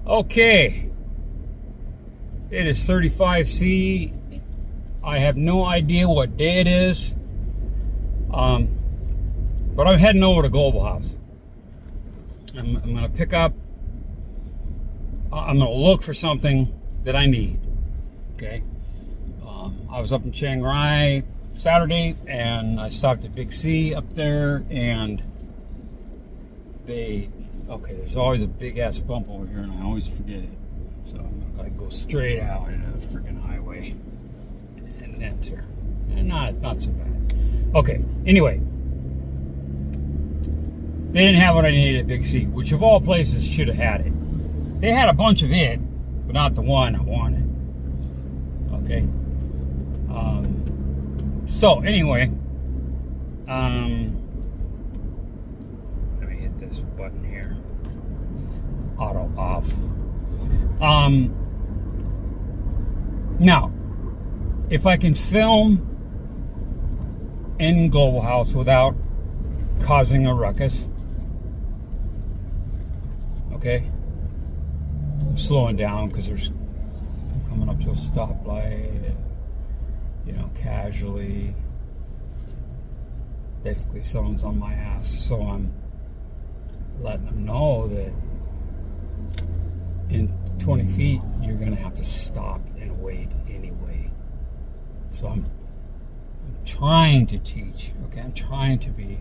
Okay, it is 35C. I have no idea what day it is, but I'm heading over to Global House. I'm going to pick up, I'm going to look for something that I need, okay? I was up in Chiang Rai Saturday, and I stopped at Big C up there, and okay, there's always a big-ass bump over here, and I always forget it. So I'm going to go straight out into the freaking highway and enter. And not so bad. Okay, anyway. They didn't have what I needed at Big C, which of all places should have had it. They had a bunch of it, but not the one I wanted. Okay. So, anyway. Let me hit this button here. Auto off. Now, if I can film in Global House without causing a ruckus, okay, I'm slowing down because I'm coming up to a stoplight, and, you know, casually, basically someone's on my ass, so I'm letting them know that in 20 feet you're gonna have to stop and wait anyway. So I'm trying to teach, okay? I'm trying to be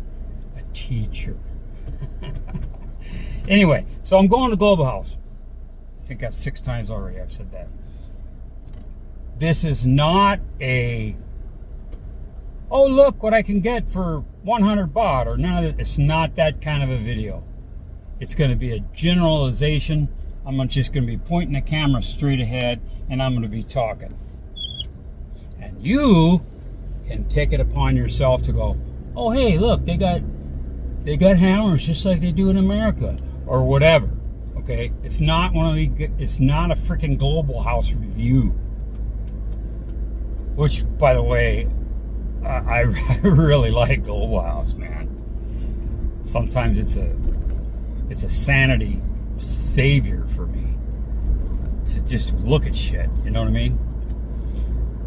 a teacher. Anyway, so I'm going to Global House. I think that's 6 times already I've said that. This is not a, oh look what I can get for 100 baht or none of it. It's not that kind of a video. It's going to be a generalization. I'm just going to be pointing the camera straight ahead, and I'm going to be talking. And you can take it upon yourself to go, oh hey, look, they got hammers just like they do in America, or whatever. Okay, it's not one of the. It's not a freaking Global House review. Which, by the way, I really like Global House, man. Sometimes it's a sanity savior for me to just look at shit. You know what I mean?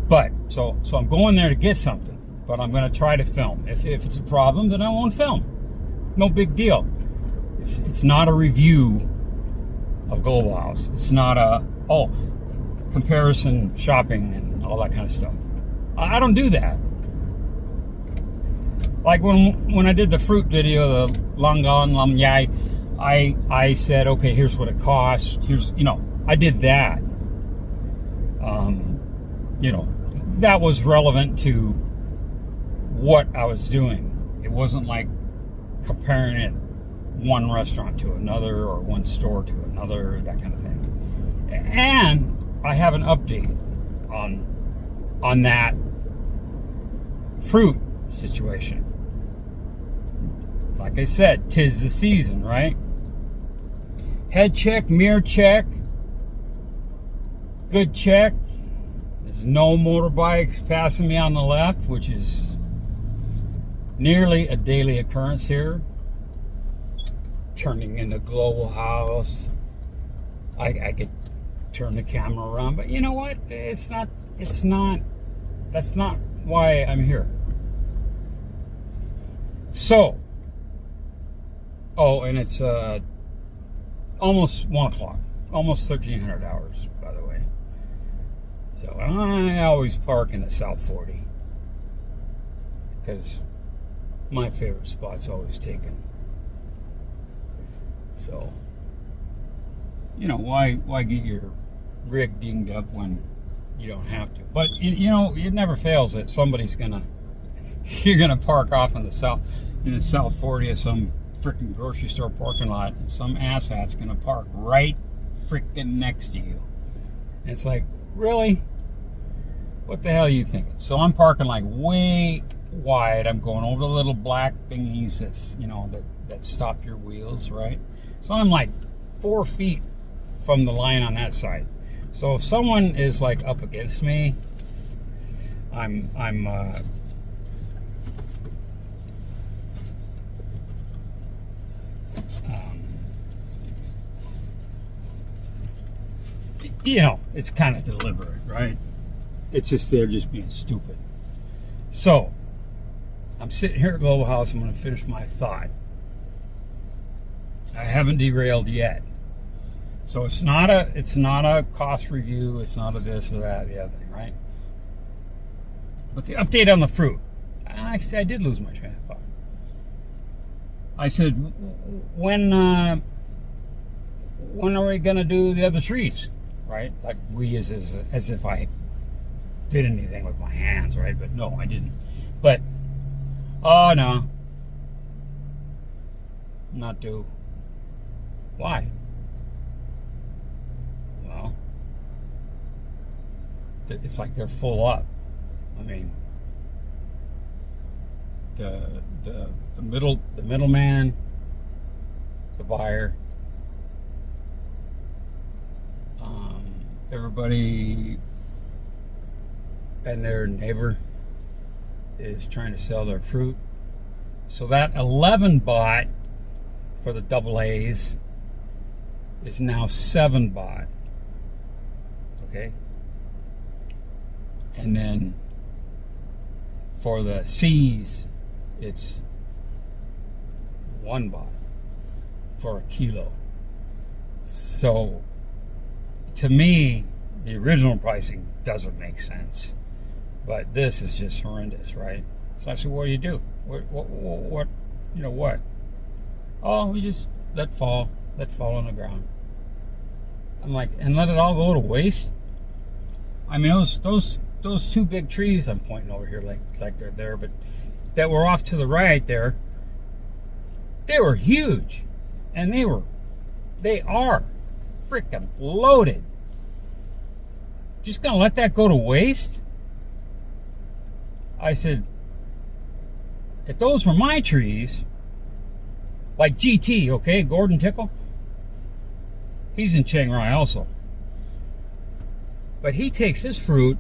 But so I'm going there to get something, but I'm going to try to film. If it's a problem, then I won't film. No big deal. It's not a review of Global House. It's not a comparison shopping and all that kind of stuff. I don't do that. Like when I did the fruit video, the Langan Lam Yai, I said, okay, here's what it costs. Here's, you know, I did that. You know, that was relevant to what I was doing. It wasn't like comparing it one restaurant to another or one store to another, that kind of thing. And I have an update on that fruit situation. Like I said, 'tis the season, right? Head check, mirror check, good check. There's no motorbikes passing me on the left, which is nearly a daily occurrence here. Turning into Global House. I could turn the camera around, but you know what? That's not why I'm here. So, and it's almost 1 o'clock, almost 1,300 hours, by the way. So I always park in the South 40 because my favorite spot's always taken. So, you know, why get your rig dinged up when you don't have to? But you know, it never fails that you're gonna park off in the South 40 of some freaking grocery store parking lot, and some asshat's gonna park right freaking next to you. And it's like, really? What the hell are you thinking? So I'm parking like way wide. I'm going over the little black thingies that's, you know, that stop your wheels, right? So I'm like 4 feet from the line on that side. So if someone is like up against me, I'm you know, it's kind of deliberate, right? It's just they're just being stupid. So I'm sitting here at Global House. I'm going to finish my thought. I haven't derailed yet. So it's not a cost review. It's not a this or that, the other thing, right? But the update on the fruit. Actually, I did lose my train of thought. I said, when are we going to do the other trees, right? Like we as if I did anything with my hands, right? But no, I didn't. But, oh no. Not do. Why? Well, it's like they're full up. I mean, the middleman, the buyer, everybody and their neighbor is trying to sell their fruit. So that 11 bought for the double A's is now 7 bought. Okay? And then for the C's, it's 1 bought for a kilo. So to me, the original pricing doesn't make sense. But this is just horrendous, right? So I said, what do you do? What you know, what? Oh, we just let fall on the ground. I'm like, and let it all go to waste? I mean, those 2 big trees I'm pointing over here like they're there, but that were off to the right there, they were huge. And they are freaking loaded. Just gonna let that go to waste? I said, if those were my trees, like GT, okay, Gordon Tickle, he's in Chiang Rai also. But he takes his fruit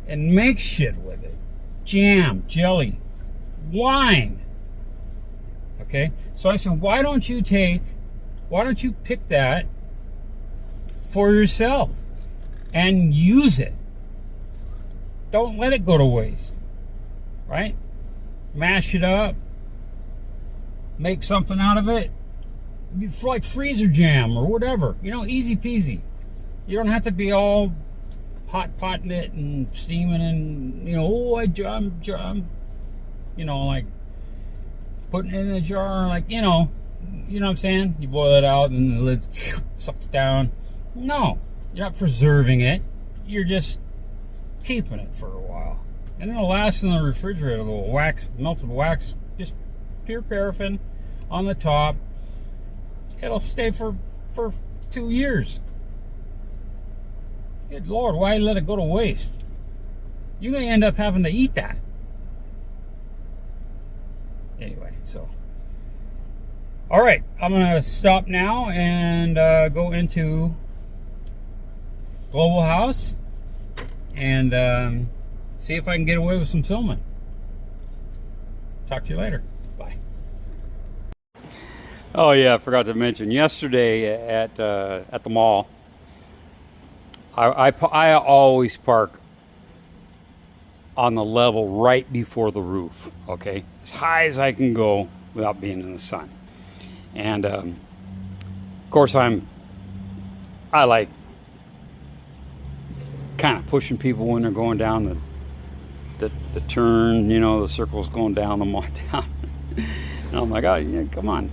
and makes shit with it. Jam, jelly, wine. Okay? So I said, why don't you pick that for yourself and use it? Don't let it go to waste. Right? Mash it up. Make something out of it. Like freezer jam or whatever. You know, easy peasy. You don't have to be all hot potting it and steaming and, you know, oh, I'm you know, like putting it in a jar, like, you know what I'm saying? You boil it out and the lid sucks down. No, you're not preserving it. You're just keeping it for a while. And it'll last in the refrigerator, the wax, melted wax, just pure paraffin on the top. It'll stay for 2 years. Good Lord, why let it go to waste? You're going to end up having to eat that. Anyway, so. All right, I'm going to stop now and go into Global House and see if I can get away with some filming. Talk to you later. Bye. Oh yeah, I forgot to mention, yesterday at the mall, I always park on the level right before the roof, okay? As high as I can go without being in the sun. And of course I like kind of pushing people when they're going down the turn, you know, the circle's going down, the mall down. And I'm like, oh yeah, come on.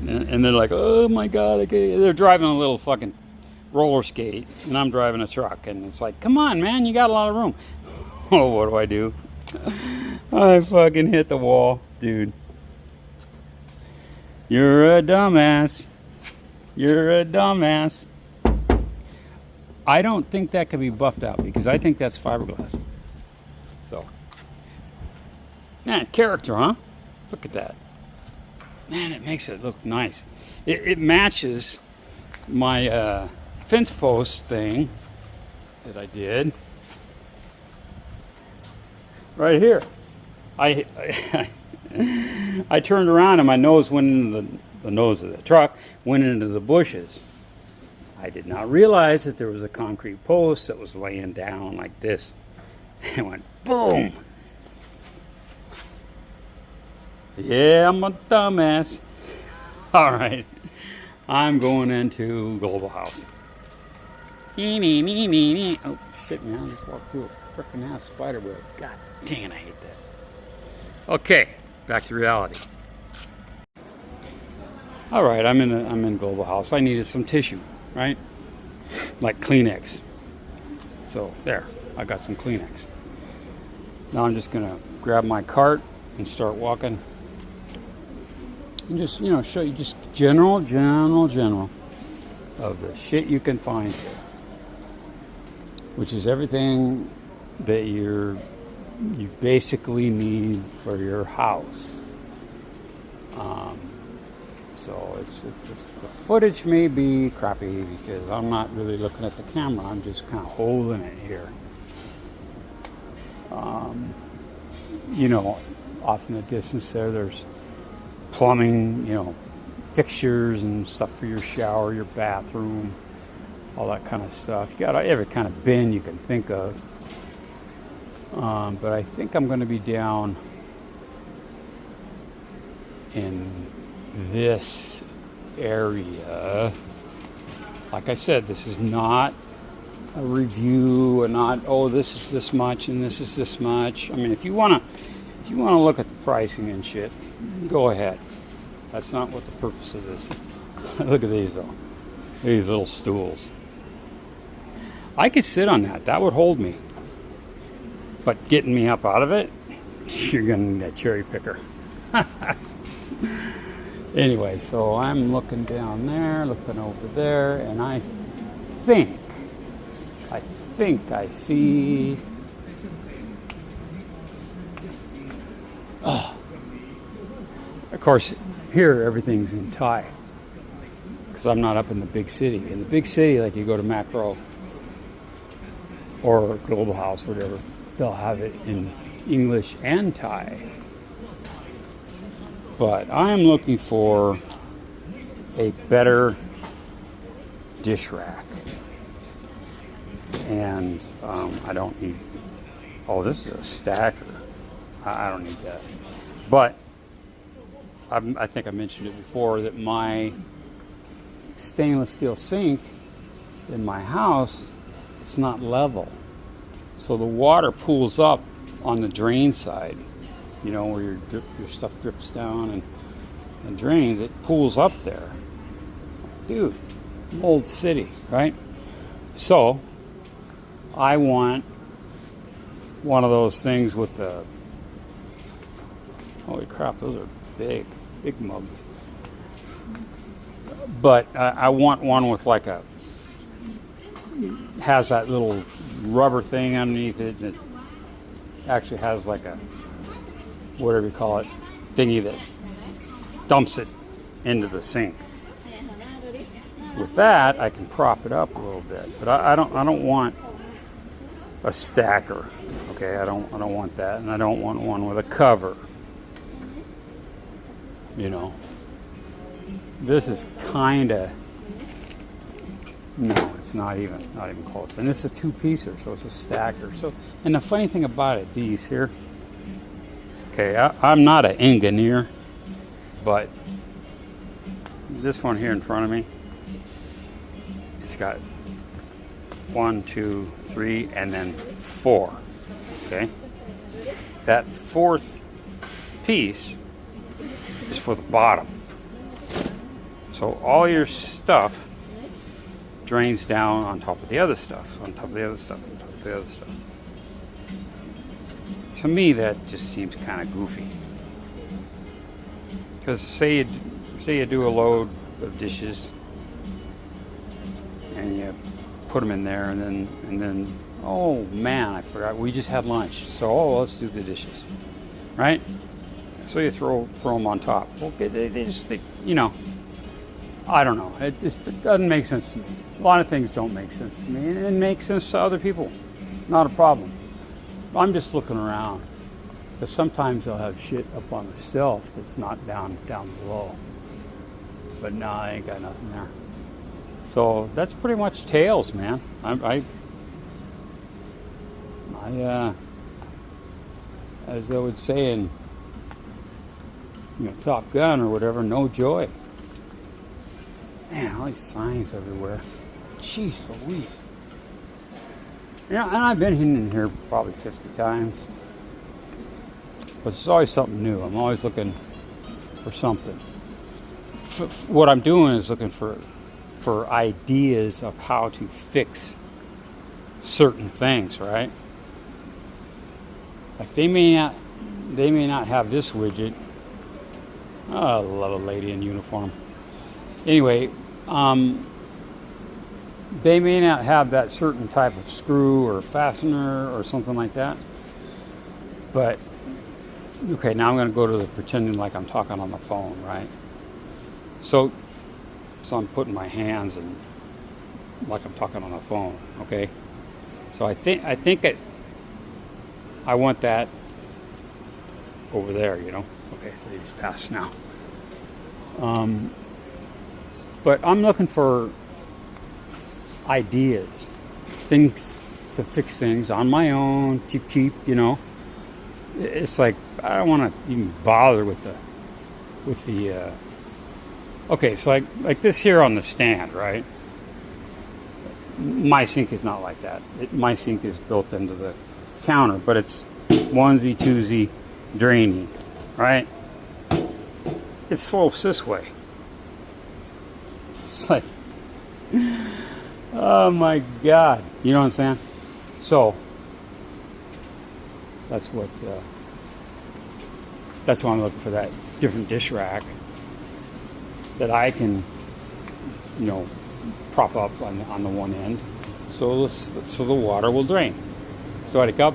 And they're like, oh my God, okay. They're driving a little fucking roller skate and I'm driving a truck, and it's like, come on man, you got a lot of room. Oh, what do? I fucking hit the wall, dude. You're a dumbass. You're a dumbass. I don't think that could be buffed out because I think that's fiberglass. So, man, character, huh? Look at that. Man, it makes it look nice. It matches my fence post thing that I did right here. I turned around and my nose went into the nose of the truck, went into the bushes. I did not realize that there was a concrete post that was laying down like this. It went boom. Yeah, I'm a dumbass. All right, I'm going into Global House. Oh shit, man! I just walked through a freaking ass spider web. God dang it, I hate that. Okay, back to reality. All right, I'm in Global House. I needed some tissue, right? Like Kleenex. So there, I got some Kleenex. Now I'm just gonna grab my cart and start walking. And just, you know, show you just general of the shit you can find here. Which is everything that you basically need for your house. So the footage may be crappy because I'm not really looking at the camera. I'm just kind of holding it here. You know, off in the distance there's plumbing, you know, fixtures and stuff for your shower, your bathroom, all that kind of stuff. You got every kind of bin you can think of. But I think I'm going to be down in this area. Like I said, this is not a review, and not, oh, this is this much and this is this much. I mean, if you want to look at the pricing and shit, go ahead. That's not what the purpose of this is. Look at these though. These little stools. I could sit on that. That would hold me. But getting me up out of it, you're gonna need a cherry picker. Anyway, so I'm looking down there, looking over there, and I think I see. Oh, of course, here everything's in Thai because I'm not up in the big city. In the big city, like you go to Macro or Global House, whatever, they'll have it in English and Thai. But I am looking for a better dish rack. And I don't need, oh, this is a stacker. I don't need that. But I think I mentioned it before that my stainless steel sink in my house, it's not level. So the water pools up on the drain side, you know, where your stuff drips down and drains. It pools up there. Dude, old city, right? So I want one of those things with the, holy crap, those are big mugs. But I want one with like has that little rubber thing underneath it that actually has like a, whatever you call it, thingy that dumps it into the sink. With that, I can prop it up a little bit, but I don't want a stacker. Okay, I don't want that, and I don't want one with a cover. You know, this is kind of, no, it's not even close. And this is a two-piecer, so it's a stacker. So, and the funny thing about it, these here. Okay, I'm not an engineer, but this one here in front of me, it's got 1, 2, 3, and then 4. Okay, that fourth piece is for the bottom. So all your stuff drains down on top of the other stuff, on top of the other stuff, on top of the other stuff. To me, that just seems kind of goofy. Because say say you do a load of dishes and you put them in there, and then oh man, I forgot we just had lunch, so let's do the dishes, right? So you throw them on top. Well, you know, I don't know. It doesn't make sense to me. A lot of things don't make sense to me, and it makes sense to other people. Not a problem. I'm just looking around, because sometimes they'll have shit up on the shelf that's not down below. But no, I ain't got nothing there. So that's pretty much tails, man. I as I would say in, you know, Top Gun or whatever, no joy. Man, all these signs everywhere. Jeez Louise. Yeah, and I've been in here probably 50 times. But there's always something new. I'm always looking for something. What I'm doing is looking for ideas of how to fix certain things, right? Like they may not have this widget. Oh, I love a lady in uniform. Anyway, they may not have that certain type of screw or fastener or something like that. But okay, now I'm going to go to the pretending like I'm talking on the phone, right? So I'm putting my hands in like I'm talking on the phone, okay? So I think I want that over there, you know? Okay, so he's passed now. But I'm looking for ideas, things to fix things on my own, cheap, you know? It's like, I don't want to even bother with the okay, so like this here on the stand, right? My sink is not like that. My sink is built into the counter, but it's onesie, twosie, drainy, right? It slopes this way. It's like, oh my God. You know what I'm saying? So, that's why I'm looking for, that different dish rack that I can, you know, prop up on the one end, so the water will drain. So I cup,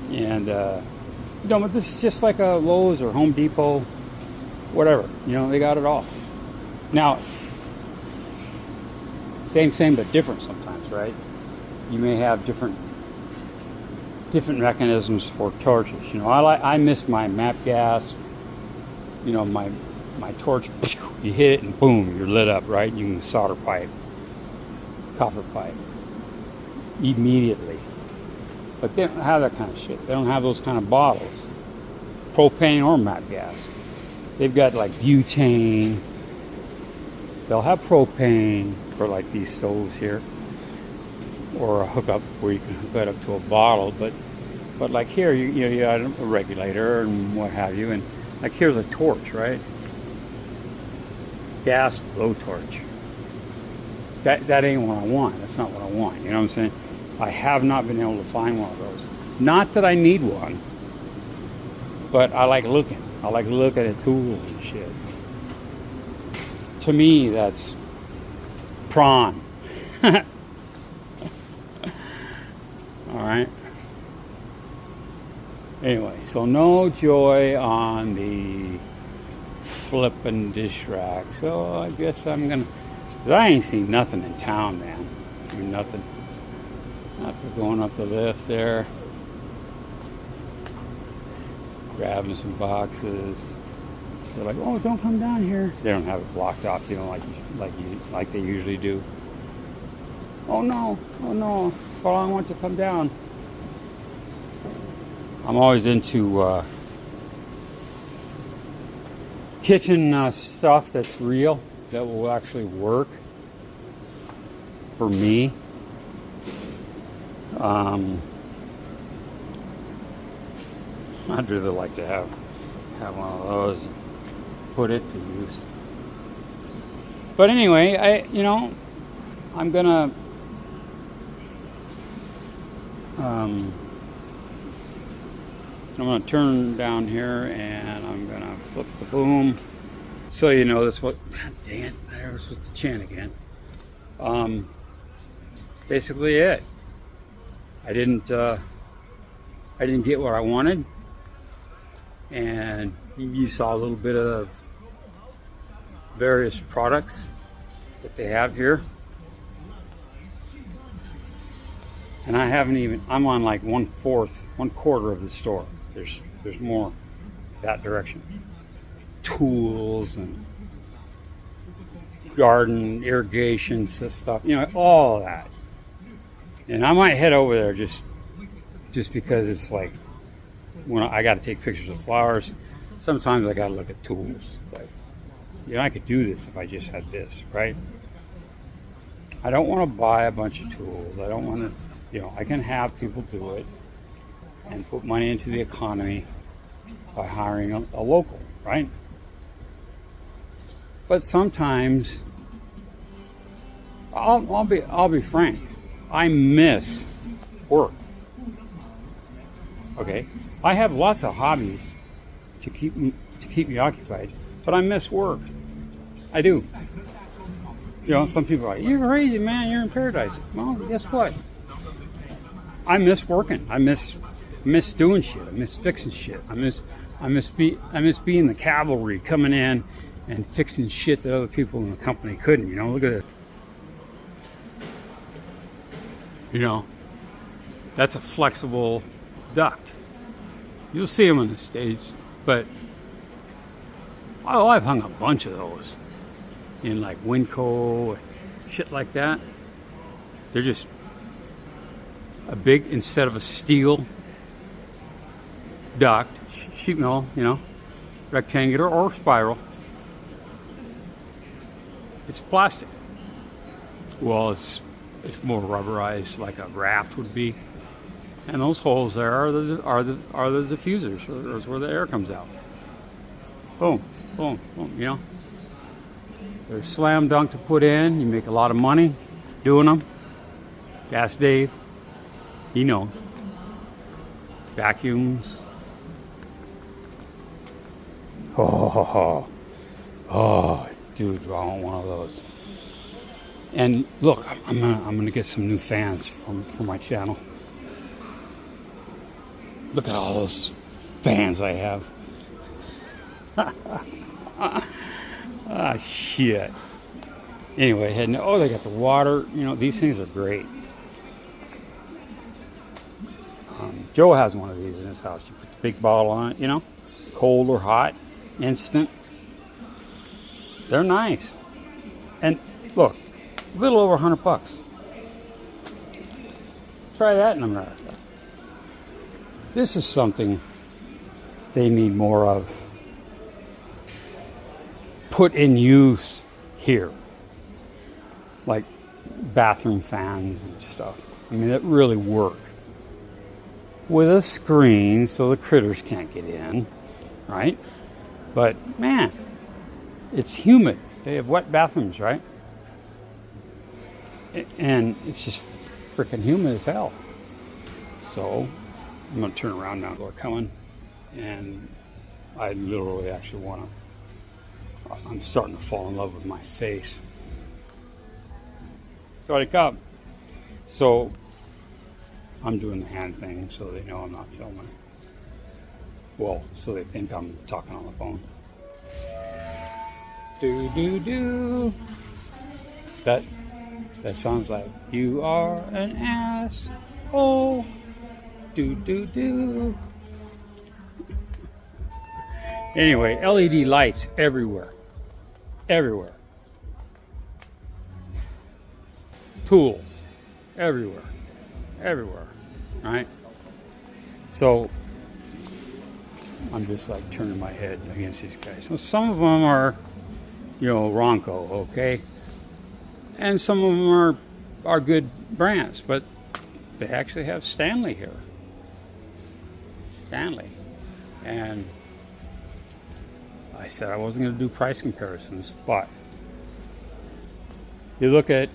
and you know, but this is just like a Lowe's or Home Depot, whatever. You know, they got it all. Now, same but different sometimes, right? You may have different mechanisms for torches. You know, I miss my MAP gas. You know, my torch, you hit it and boom, you're lit up, right? You can solder pipe, copper pipe, immediately. But they don't have that kind of shit. They don't have those kind of bottles, propane or MAP gas. They've got like butane. They'll have propane for like these stoves here, or a hookup where you can hook it up to a bottle. But like here, you got a regulator and what have you, and like here's a torch, right? Gas blowtorch. That ain't what I want. That's not what I want. You know what I'm saying? I have not been able to find one of those. Not that I need one, but I like looking. I like looking at tools and shit. To me, that's prawn. All right. Anyway, so no joy on the flipping dish rack. So I guess I'm gonna. 'Cause I ain't seen nothing in town, man. I mean, nothing. After going up the lift there, grabbing some boxes. They're like, "Oh, don't come down here." They don't have it blocked off, you know, like they usually do. Oh no! For long I want to come down. I'm always into kitchen stuff that's real, that will actually work for me. I'd really like to have one of those, put it to use. But anyway, I'm gonna turn down here and I'm gonna flip the boom So you know that's what. God dang it! I was with the chin again. Basically it. I didn't get what I wanted, and you saw a little bit of various products that they have here. And I haven't even, I'm on like 1/4 of the store. There's more that direction. Tools and garden irrigation stuff, you know, all of that. And I might head over there just because it's like when I got to take pictures of flowers. Sometimes I got to look at tools. But you know, I could do this if I just had this, right? I don't want to buy a bunch of tools. I don't want to, you know, I can have people do it and put money into the economy by hiring a local, right? But sometimes, I'll be frank, I miss work. Okay, I have lots of hobbies to keep me occupied, but I miss work. I do. You know, some people are like, "You're crazy, man. You're in paradise." Well, guess what? I miss working. I miss doing shit. I miss fixing shit. I miss being the cavalry coming in and fixing shit that other people in the company couldn't. You know, look at it. You know, that's a flexible duct. You'll see them in the States, but I've hung a bunch of those in like Winco, shit like that. They're just a big, instead of a steel duct, sheet metal, you know, rectangular or spiral. It's plastic. Well, it's more rubberized, like a raft would be. And those holes there are the diffusers, or is where the air comes out. Boom, boom, boom. You know, they're slam dunk to put in. You make a lot of money doing them. Gas Dave, he knows. Vacuums. Oh, dude, I want one of those. And look, I'm gonna get some new fans for my channel. Look at all those fans I have. Ah, shit. Anyway, they got the water. You know, these things are great. Joe has one of these in his house. You put the big bottle on it, you know, cold or hot, instant. They're nice. And look, a little over $100. Try that in America. This is something they need more of. Put in use here. Like bathroom fans and stuff. I mean, that really work. With a screen so the critters can't get in, right? But man, it's humid. They have wet bathrooms, right? And it's just freaking humid as hell. So I'm gonna turn around now. They're coming, and I literally actually want to. I'm starting to fall in love with my face. Sorry, come. So I'm doing the hand thing so they know I'm not filming. Well, so they think I'm talking on the phone. Do. That sounds like you are an ass. Oh, do. Anyway, LED lights everywhere. Everywhere. Tools everywhere. Everywhere. Right? So I'm just like turning my head against these guys. So some of them are, you know, Ronco, okay? And some of them are good brands, but they actually have Stanley here. Stanley. And I said I wasn't going to do price comparisons, but you look at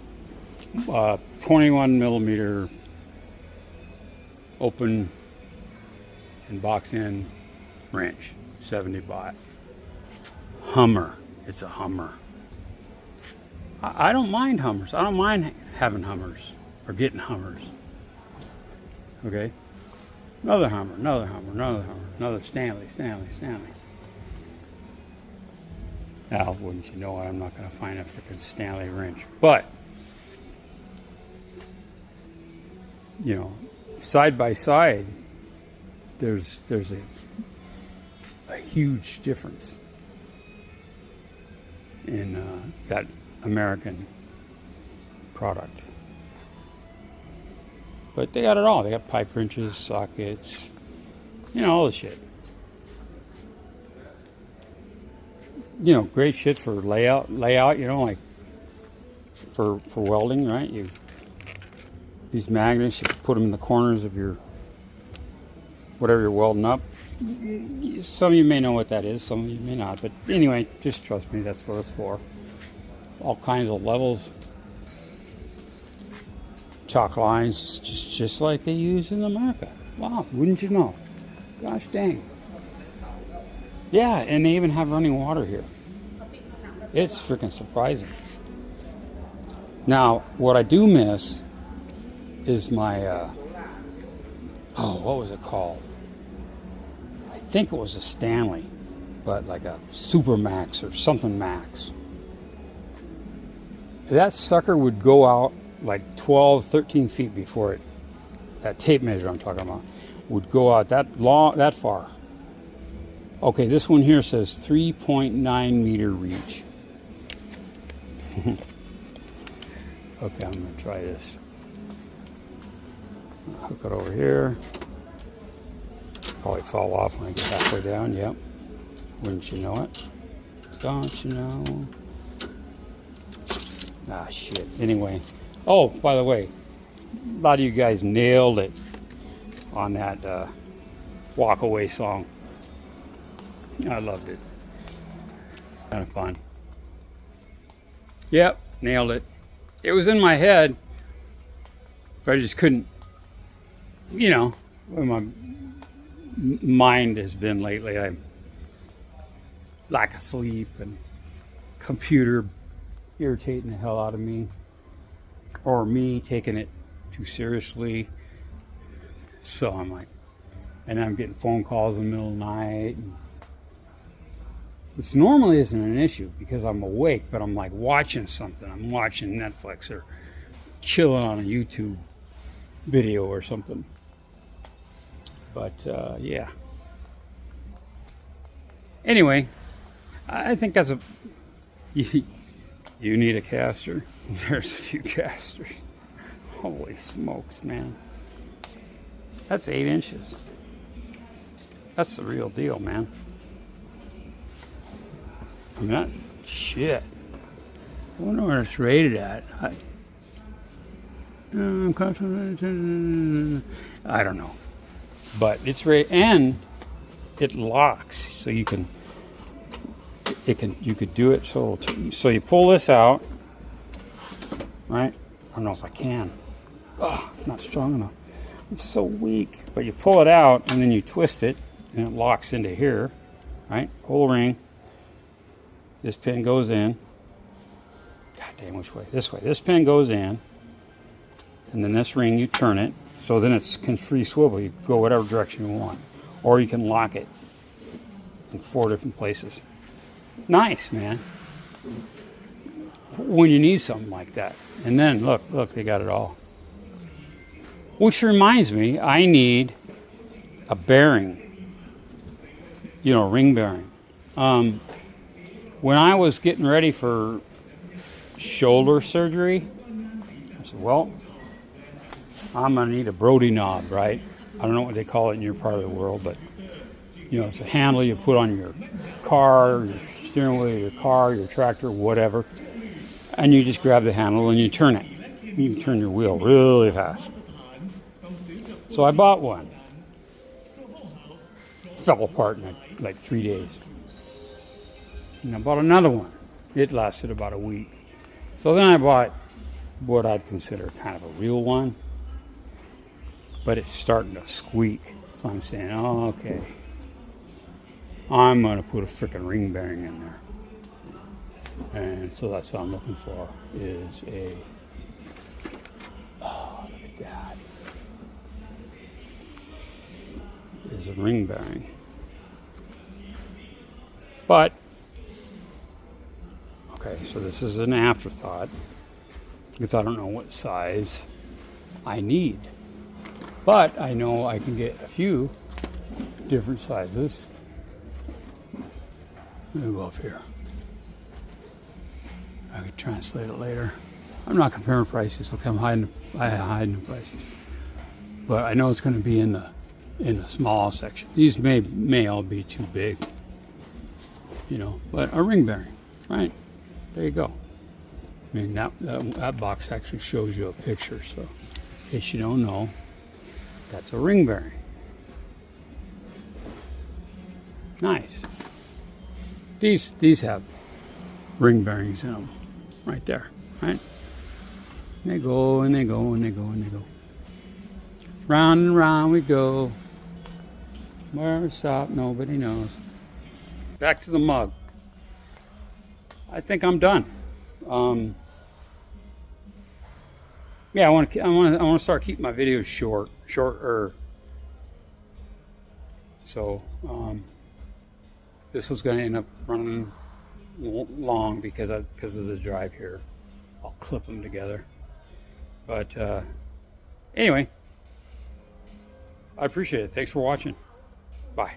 21 millimeter open and box in wrench, 70 baht. Hummer, It's a Hummer. I don't mind Hummers. I don't mind having Hummers or getting Hummers. Okay? Another Hummer, another Hummer, another Hummer, another Stanley. Now, wouldn't you know it, I'm not going to find a freaking Stanley wrench. But, you know, side by side, there's a huge difference in that American product. But they got it all. They got pipe wrenches, sockets, you know, all the shit. You know, great shit for layout, you know, like for welding, right? These magnets, you put them in the corners of your whatever you're welding up. Some of you may know what that is, some of you may not. But anyway, just trust me, that's what it's for. All kinds of levels. Chalk lines, just like they use in America. Wow, wouldn't you know? Gosh dang. Yeah, and they even have running water here. It's freaking surprising. Now, what I do miss is my, what was it called? I think it was a Stanley, but like a Super Max or something Max. That sucker would go out like 12, 13 feet before it, that tape measure I'm talking about, would go out that far. Okay, this one here says 3.9 meter reach. Okay, I'm gonna try this. Hook it over here. Probably fall off when I get halfway down, yep. Wouldn't you know it? Don't you know? Ah, shit. Anyway. Oh, by the way, a lot of you guys nailed it on that Walk Away song. I loved it. Kind of fun. Yep, nailed it. It was in my head, but I just couldn't, you know, where my mind has been lately. I'm lack of sleep and computer irritating the hell out of me, or me taking it too seriously. So I'm like, and I'm getting phone calls in the middle of the night, which normally isn't an issue because I'm awake, but I'm like watching something. I'm watching Netflix or chilling on a YouTube video or something. But yeah. Anyway, I think that's you need a caster. There's a few casters. Holy smokes, man. That's 8 inches. That's the real deal, man. I mean, that shit. I wonder where it's rated at. I don't know. But it's rated, and it locks, so you could do it. So you pull this out, right? I don't know if I can. Oh, not strong enough. I'm so weak. But you pull it out, and then you twist it, and it locks into here, right? Pull the ring. This pin goes in. God damn, which way? This way. This pin goes in, and then this ring, you turn it, so then it can free swivel. You go whatever direction you want, or you can lock it in 4 different places. Nice, man. When you need something like that. And then look, they got it all. Which reminds me, I need a bearing. You know, ring bearing. When I was getting ready for shoulder surgery, I said, well, I'm gonna need a Brody knob, right? I don't know what they call it in your part of the world, but you know, it's a handle you put on your car, your steering wheel of your car, your tractor, whatever, and you just grab the handle and you turn it. You can turn your wheel really fast. So I bought one. Fell apart in like 3 days. And I bought another one. It lasted about a week. So then I bought what I'd consider kind of a real one, but it's starting to squeak. So I'm saying, oh, okay, I'm going to put a freaking ring bearing in there. And so that's what I'm looking for, is a, oh, look at that, is a ring bearing. But, okay, so this is an afterthought, because I don't know what size I need. But I know I can get a few different sizes. Let me go up here. I could translate it later. I'm not comparing prices, okay? I'm hiding the prices. But I know it's going to be in the small section. These may all be too big, you know. But a ring bearing, right? There you go. I mean, that box actually shows you a picture, so in case you don't know, that's a ring bearing. Nice. These have ring bearings in them, right there, right? They go and they go and they go and they go. Round and round we go. Where we stop, nobody knows. Back to the mug. I think I'm done. Yeah, I want to start keeping my videos shorter. So this was going to end up running long because of the drive here. I'll clip them together. But anyway, I appreciate it. Thanks for watching. Bye.